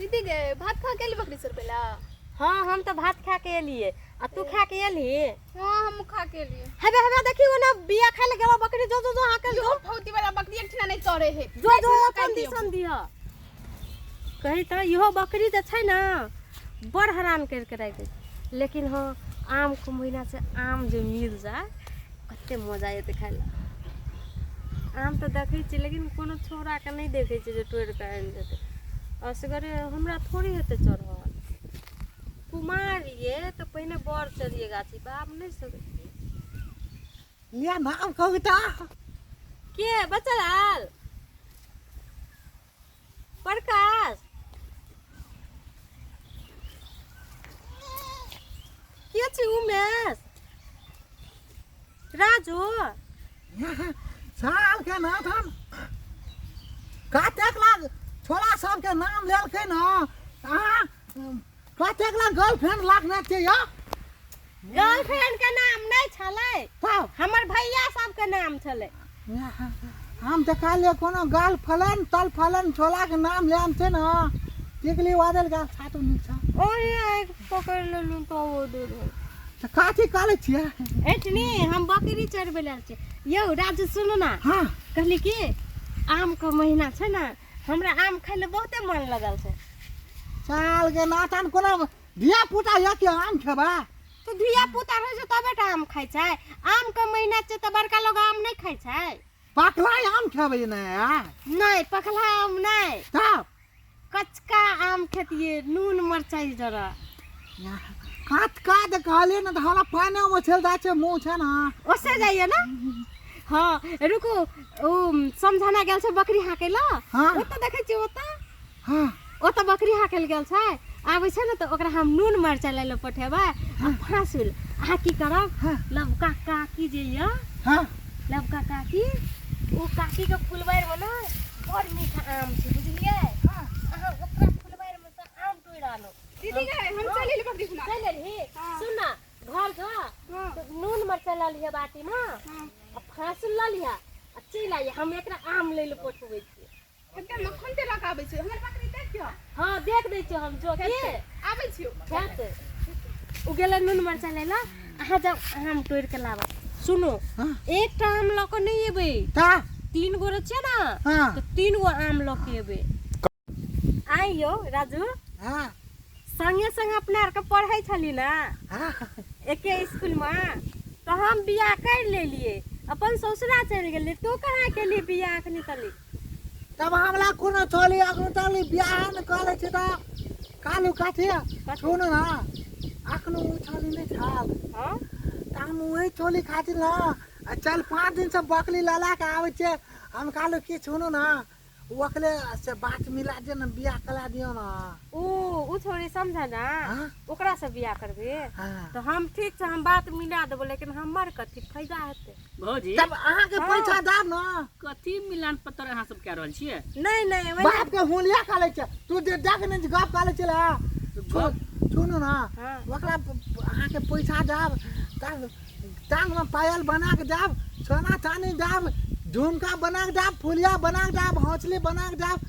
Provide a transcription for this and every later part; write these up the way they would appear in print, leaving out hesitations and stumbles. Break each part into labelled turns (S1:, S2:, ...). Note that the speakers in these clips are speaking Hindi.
S1: दीदी गे भात खा के बकरी सर पेला।
S2: हाँ हम तो भात खा के एलिए आ तू खा के एली।
S1: हां हम खा के लिए।
S2: हबे हबे देखी वो ना बिया खा ले गेलो बकरी जो जो जो हाके
S1: जो फौती वाला बकरी एकठिना नहीं चरे है
S2: जो जो कंडीशन दिया कही त इहो बकरी त छै ना बड़ हैरान कर के रख दे। लेकिन हां आम के महीना से आम जो मिल जाए कते मजा आते खाए ला। आम तो देखै छी लेकिन कोनो छोरा के नहीं देखै छी जे तोड़ के आन देते। असगरे हमरा थोड़ी हेते चढ़ल कुमार ये तो पहले बड़ चढ़िए गाछी बाप नहीं सके
S3: लिया नाम कविता
S2: के बचलाल प्रकाश के छी उमेश राजू
S3: साल के ना हम कतेक लाख छोरा सब के नाम लेलकै ना अहाँ कतेक लाख गर्लफ्रेंड लागने छै या
S2: गर्लफ्रेंड के नाम नहीं छले
S3: तब
S2: हमर भैया सब के नाम छले।
S3: हम तो कहलिए कोनो गाल फलन तल फलन छोला के नाम लेम छै ना टिकली वादल का छातू नीक छ
S2: ओए एक पकड़ लेलु तो वो दे दे
S3: त काठी काले छिए
S2: एठनी हम बकरी चरबे लेल छी। यो राजू सुनो ना
S3: हां
S2: कहली कि आम का महीना छै ना हमरा आम खाय ले बहुते मन लगल छै।
S3: साल के नाटन कोनो धिया पुता या के आम खेबा
S2: तो धिया पुता रहे छै तबे त आम खाय छै। आम का महीना छै त बड़का लोग आम नहीं खाय छै।
S3: पकला आम खेबै ना
S2: नहीं पकला आम नहीं
S3: तब
S2: कचका आम खेतिए नून मरचाई जरा
S3: काट काट कहलिए ना त हमरा पानी में चल जाय छै मुंह छै ना
S2: ओसे जाइए ना। हाँ रुको ओ समझाना गेल छै बकरी हाके ला।
S3: हाँ।
S2: ओत देखै छी ओत
S3: हां
S2: ओत बकरी हाकेल गेल छै आबै छै ना त ओकरा हम नून मरचा ले ले पठेबै आ फांसुल अहाँ की करब
S3: हाँ।
S2: लबका काकी जे य
S3: हां
S2: लबका काकी ओ काकी के फुलबार में ना बड़ मीठा आम छै बुझलिए।
S3: हां
S2: अहाँ ओकरा फुलबार में से आम तोड़ आनो।
S1: दीदी गे हम चली ले बकरी खुना।
S2: चल रही सुन ना घर जा
S1: हां
S2: तो नून मरचा ला लिया बाटी में
S1: हां
S2: आ फांसुल ला लिया आ चल आइए हम एकरा आम ले ले पठबै छी।
S1: कते मक्खन ते लगाबै छै हमर बकरी देखियो।
S2: हाँ देख दै छी हम जो के
S1: आबै छियो
S2: खेत उ गेला नून मरचा ले ला अहाँ जब आम तोड़ के लाबा। सुनो
S3: हां
S2: एक आम ल के नहीं एबे
S3: ता
S2: 3 गो छै ना
S3: हां
S2: तो 3 गो आम ल के एबे। आइयो राजू
S3: हां
S2: संगे संगे अपना आर के पढ़ै छली ना
S3: हां
S2: एके स्कूल में तो हम बियाह कर लेलिए अपन ससुरा चल गेली। तू कहाँ के लिए बियाह अखनी तली
S3: तब हमरा कोनो छोली अखनो तली बियाह न करे छै त कालू काठी सुन ना अखनो उ छोली नहीं छाल
S2: हां
S3: त हम वही छोली खातिर ना चल 5 दिन से बकली लाला के आवे छै हम कालू की सुनो ना वकले से बात मिला दे ना बियाह करा दियो ना
S2: उ छोरी समझा ना
S3: हां
S2: ओकरा से बियाह करबे
S3: हां
S2: तो हम ठीक से हम बात मिला देबो लेकिन हमर कथी फायदा हेते।
S4: भौजी
S3: तब अहाँ के पैसा दाब ना
S4: कथी मिलान पत्तर अहाँ सब कह रहल छियै।
S2: नहीं नहीं
S3: बाप के हुलिया काले छै तू जे देख ने गप काले छला सुनो ना
S2: हाँ।
S3: वकला अहाँ के पैसा दाब तब टांग में पायल बना के दाब सोना चांदी दाब झुमका बना के दाब फुलिया बना के दाब हौसली बना के दाब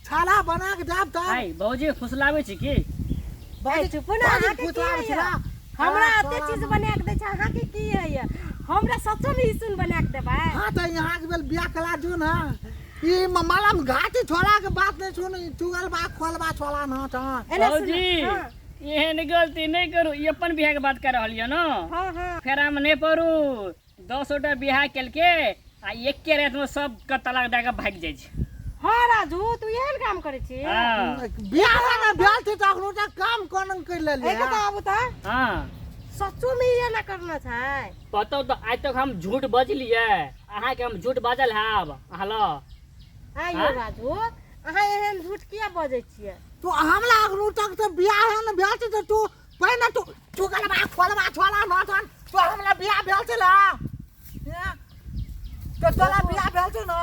S3: छाला बना के दाब तब
S4: हाय भौजी फुसलाबै छी की
S2: ए चुप ना अहाँ के की है हमरा एते चीज बना के दे छै अहाँ के की है हमरा सच्चो में सुन बना के देबै।
S3: हां त यहाँ के बेल बियाह कला जो ना ई मालम घाटी छोड़ा के बात नहीं सुन चुगल बा खोलबा छोला ना त
S4: भौजी एहन गलती नहीं करू ई अपन बियाह के बात कर रहल यऽ ना।
S2: हां हां
S4: फेरा में नहीं पड़ू 10 टा बियाह केलके आ एके रात में सब के तलाक दे के भाग जाय छै।
S2: हां राजू तू एहन काम करे छी
S4: हां
S3: बियाह ना भेल त अखनो त काम कोन कर लेले
S2: एक तो आबू त
S4: हां
S2: सच्चो में ये ना करना छै।
S4: बताओ तो आज तक हम झूठ बजलिए अहाँ के हम झूठ बाजल हैब अहाँ ल
S2: आइयो
S4: हाँ?
S2: राजू अहाँ एहन झूठ किया बजै छियै।
S3: तू हमला अखनो तक त बियाह न भेल त तू पहिने तू चुगल बा खोलबा छोला ना त तू हमला बियाह भेल छला तो तोला बियाह भेल छ ना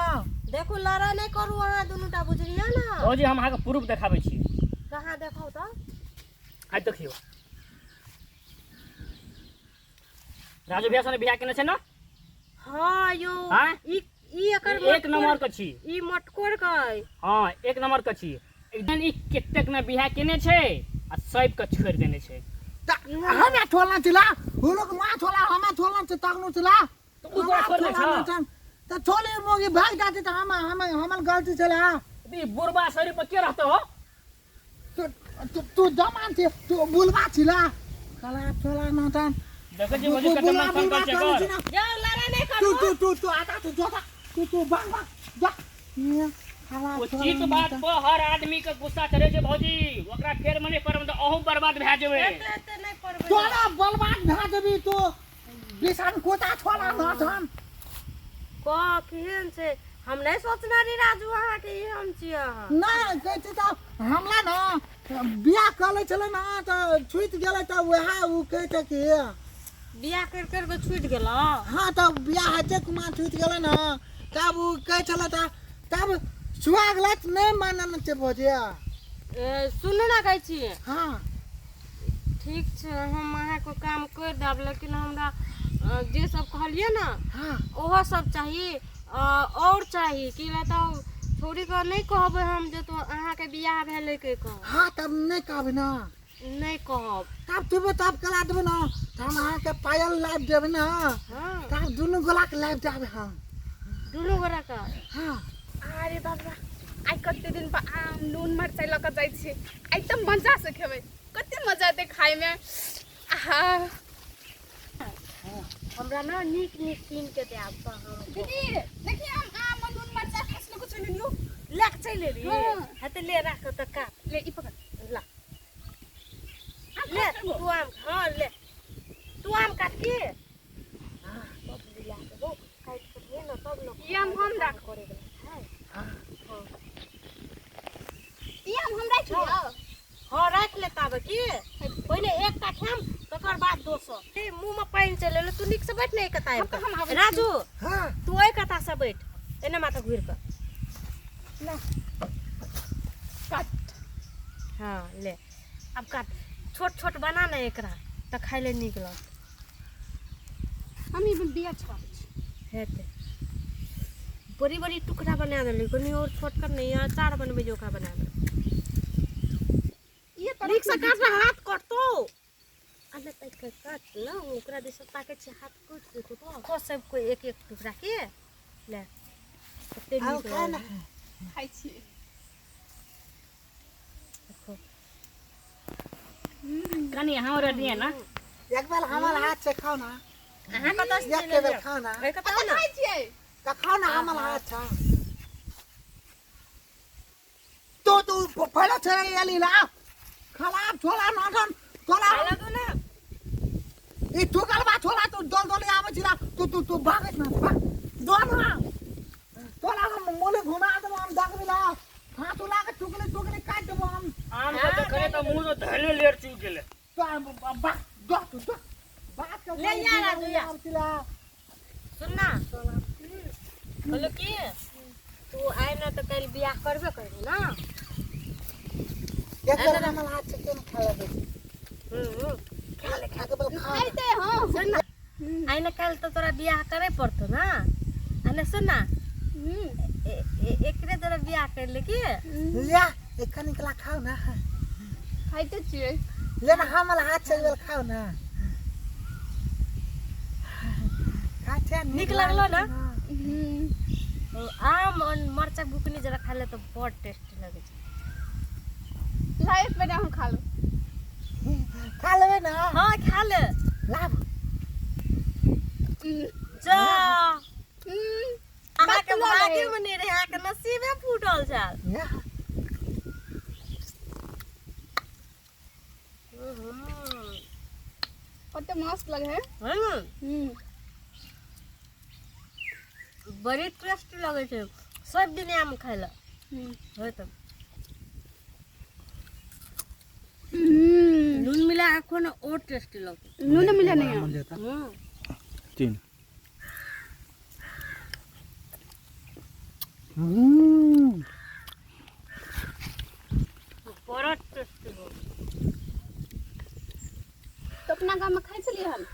S2: देखो लड़ा नहीं करू अहाँ दुनुटा बुझलिया ना।
S4: भौजी हम अहाँ के प्रूफ देखाबै छी।
S2: कहाँ देखाओ तो
S4: आइ देखियो राजू भैया सने बियाह केने छै ना।
S2: हाँ यो
S4: हाँ?
S2: ई एकर
S4: एक नंबर के छी
S2: ई मटकोर कय।
S4: हाँ एक नंबर के छी एकदम ई केतेक ना बियाह केने छै आ सब के छोड़ देने छै।
S3: हमें छोड़ना चला वो लोग माँ छोड़ा हमें छोड़ना तकनो चला
S4: तो ऊपर छोड़ना छ
S3: तो छोले मोगी भाग जाते तो हमार गलती चला।
S4: ई बुरबा सरी पर के रहतो हो
S3: तू जमान छे तू बुलवा छिला कला छोला न त
S4: देखो जी मुझे कदम फोन कर चेक कर
S2: जाओ लड़ाई नहीं करो।
S3: तू आता तू जोता तू भाग भाग जा ये खाला
S4: उचित बात पर हर आदमी के गुस्सा करे छै भौजी ओकरा फेर मने पर त अहू बर्बाद भए जेबै।
S2: एते नहीं पड़बे
S3: तोरा बलवान भए जेबी तू बिसान कोता छोला न थन
S2: को केहन छै हम नहीं सोचना रे राजू अहाँ के ई हम छियै अहाँ
S3: नहीं कहते त हमला न बियाह कले चले न त छुट गेले त वहा उ कहते कि
S2: बियाह कर के छूट गेलो।
S3: हां त बियाह हेते कुमा छुट गेले न तब उ कह चला तब सुहाग लत नहीं मानन छै भोजिया।
S2: सुन ना कहै छी
S3: हां
S2: ठीक छै हम अहाँ को काम कर देब लेकिन हमरा जे सब कहलिए ना
S3: हां
S2: ओहो सब चाहिए और चाहिए कि बताओ छोड़ी को नहीं कहब हम जे तो अहाँ के बियाह भेले के कह
S3: हां तब नहीं कहबे ना
S2: नहीं कहब
S3: तब करा देबे ना हम अहाँ के पायल लाइव देबे ना
S2: हां
S3: तब दुनु गोला के लाइव देबे हम
S2: दुनु गोरा का
S3: हां
S1: अरे बाबा आई कते दिन पर आम नून मरचाई लक जाय छी आई त मजा से खेबै कते मजा एते खाय में। आहा
S2: हमरा ना नीक नीक कीन के दे आब हम
S1: दीदी देखिए हम आम नून मरचाई खसलो कुछ नहीं लियो
S2: लेक चले रे
S1: हाँ।
S2: हते ले राख त का
S1: ले ई पकड़
S2: ला ले तू आम हां ले तू आम काट के हां तब दिला देबो काट के दे ना तब ना
S1: ई आम हम राख
S2: करे गेल है हां
S1: ई आम हम राख लियो
S2: हां राख ले ताबे की पहले एकटा खाम तकर बाद दोसर ए मुंह में पानी चले ले तू निक से बैठ नहीं कताए
S1: हम आबै
S2: राजू
S3: हां
S2: तू ए कता से बैठ एने माथा घुर के
S1: ले काट
S2: हां ले अब काट छोट छोट बना ना एकरा त खाइ ले नीक लग
S1: हम ई बिया छाबै छी
S2: हेते बड़ी बड़ी टुकड़ा बना देली कोनी और छोटकर नहीं अचार बनबे जो का बना दे
S1: ये तो
S2: नीक से काट ना हाथ कटतो अने तक के काट लो ओकरा दे सब ताके छै हाथ कट दे तो खो सब को एक एक टुकड़ा के ले कते
S3: आओ
S2: नीक
S3: खाना
S2: लगे।
S1: खाइ छी
S2: देखो
S4: कनी हमरा दिए ना
S3: एक बार हमार हाथ से खाओ ना
S2: अहाँ कतौ से
S3: एक के बेर खाओ ना
S2: ए कतौ ना
S1: खाइ छियै
S3: तो खाओ ना हमार हाथ से तो पहले चले गेली ना खराब छोला ना थन तोला
S2: खाइ लगो ना
S3: ई टुकल बा छोला तू जल्दी आवे छिला तू भागत ना भाग दोन ना तोला हम मोले घुमा देबो हम दाग मिला हाथ उला के टुकले काट देबो हम
S4: आम के देखरे त मुंह तो धले लेर चू गेले
S3: तो बा दो बात के
S2: ले जा राजू या।
S3: छिला
S2: सुन ना बोलो की तू आइ ना तो कल बियाह करबे करबे ना
S3: एक बार हमार हाथ से केन खा ले खा ले खा के बोल खा
S1: खाइ दे हां
S2: सुन ना आइ ना कल तो तोरा बियाह करे पड़तो ना अने सुन ना एकरे तोरा बियाह कर ले की
S3: लिया एक निकला खाओ ना
S1: खाइते छियै
S3: ले ना हमार हाथ से बोल खाओ ना खाते
S2: नीक लागलो ना?
S1: हम्म
S2: आम और मरचा बुकनी जरा खा ले तो बहुत टेस्टी लगे छै
S1: लाइफ में हम खा लो
S3: खा लेबे ना
S2: हां खा ले
S3: लाभ
S2: जा
S1: हम्म
S2: अहाँ के भाग्य में नहीं रहे अहाँ के नसीबे फूटल छल
S3: या
S1: कते मस्त लगे है
S2: बड़ी टेस्टी लगे छै सब दिन आम खाइ ल होय त नून मिला आखो ना और टेस्टी लगे
S1: नून मिला नहीं है
S5: तीन
S2: बड़ा टेस्टी हो
S1: तो अपना गांव में खाइ छलिए हम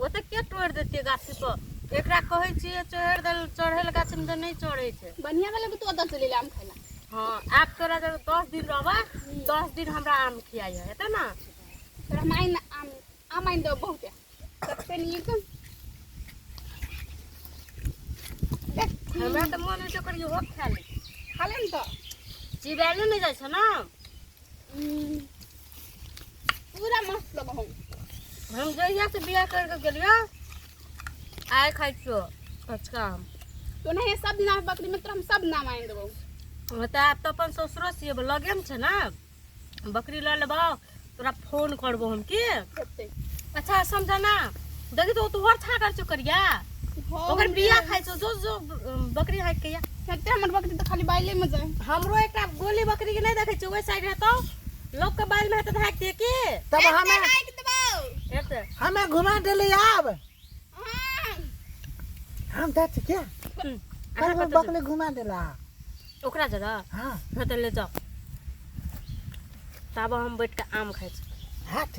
S2: वो तो के तोड़ देतिए गाछी पर एकरा कहै छियै चढ़ दल चढ़ल गाछी में तो नहीं चढ़ै छै
S1: बढ़िया वाला भी तो ओतऽ चलिए आम खाइला
S2: हाँ आप तोरा जब 10 दिन रहबा 10 दिन हमरा आम खियाई है त ना
S1: तोरा माइन आम आइन दो बहुत सबसे नहीं एकदम देख
S2: हमरा त मन होय कर इहो खा ले
S1: खा ले तो
S2: चिबाइलो नहीं जाय छ ना
S1: पूरा मस्त लगा हम
S2: जहिया से बियाह करके गेलियो आय खाइ छियो कचका आम
S1: तो नहीं सब दिन बकरी में तो हम सब नाम आइन देबो
S2: त आप त अपन ससुरो से लगे में छ ना बकरी ल लेबो तोरा फोन करबो हम की
S1: देते
S2: अच्छा समझा ना देखी तो तू हर छा कर छ करिया ओकर बियाह खाइ छ जो जो बकरी हाइ के या
S1: कहते हमर बकरी तो खाली बाइले में जाए
S2: हमरो एकटा गोली बकरी के नहीं देखे छ ओइ साइड रहतो लोग के बाइल में त भाग दे की
S3: तब हमें
S2: एते
S3: हमें घुमा देले आब
S1: हां
S3: हम जात क्या कर बकले घुमा देला
S2: ओकरा जरा
S3: हां
S2: त ले जाओ तब हम बैठ के आम खाइ छ
S3: हाथ